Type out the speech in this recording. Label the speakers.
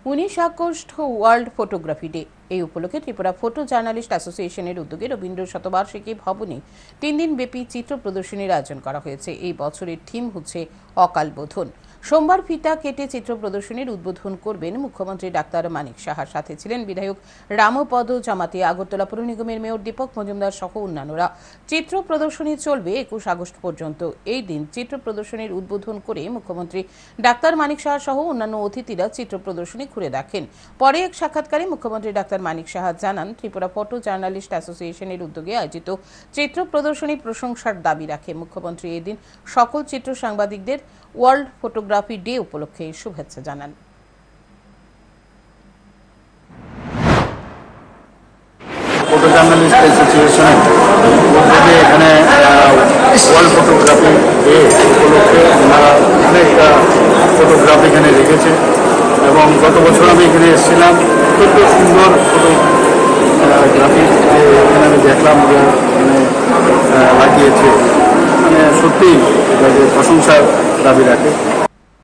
Speaker 1: 19 August world photography day. এই উপলক্ষে Tripura photo journalist অ্যাসোসিয়েশনের উদ্যোগে রবীন্দ্র শতবার্ষিকী ভবনে 3 দিন ব্যাপী চিত্র প্রদর্শনীর আয়োজন করা হয়েছে। এই বছরের থিম হচ্ছে অকাল বোধন। সোমবার ফিতা কেটে চিত্র প্রদর্শনীর উদ্বোধন করবেন মুখ্যমন্ত্রী ডাক্তার মানিক সাহার। সাথে ছিলেন বিধায়ক রামপদ জামাতি, আগরতলা পৌর নিগমের মেয়র দীপক মজুমদার সহ অন্যান্যরা। চিত্র প্রদর্শনী চলবে 21 আগস্ট পর্যন্ত। এই দিন চিত্র প্রদর্শনীর উদ্বোধন করে মুখ্যমন্ত্রী ডাক্তার মানিক সাহা সহ অন্যান্য অতিথিরা চিত্র প্রদর্শনী ঘুরে দেখেন। পরে এক সাক্ষাৎকারে মুখ্যমন্ত্রী ডাক্তার মানিক সাহা জানান, ত্রিপুরা ফটো জার্নালিস্ট অ্যাসোসিয়েশনের উদ্যোগে আয়োজিত চিত্র প্রদর্শনী প্রশংসার দাবি রাখে। মুখ্যমন্ত্রী এদিন সকল চিত্র সাংবাদিকদের ওয়ার্ল্ড ফটোগ্রাফি ডে উপলক্ষে শুভেচ্ছা জানান।
Speaker 2: ফটো জার্নালিস্ট অ্যাসোসিয়েশনের উদ্যোগে এখানে ওয়ার্ল্ড ফটোগ্রাফি ডে উপলক্ষে ওনারা অনেক ফটোগ্রাফি এখানে রেখেছে এবং গত বছর আমি এখানে এসেছিলাম। অত্যন্ত সুন্দর ফটোগ্রাফি এখানে আমি দেখলাম যে মানে লাগিয়েছে, মানে সত্যিই প্রশংসার দাবি রাখে।